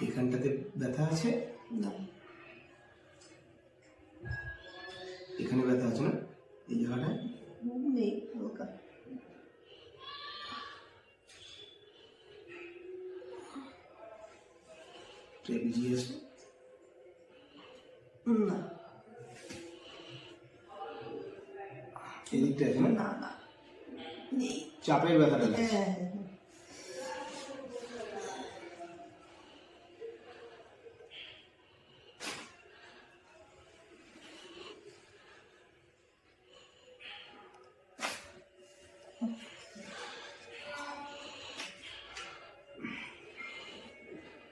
এখানটাতে ব্যথা আছে? না, এখানে ব্যথা আছে না? এই জায়গাটায় নেই, হালকা। ট্রেপিজিয়ে আছে? না, এদিকটা আছে না? না, না, নেই। চাপের ব্যথাটা লাগছে। হ্যাঁ,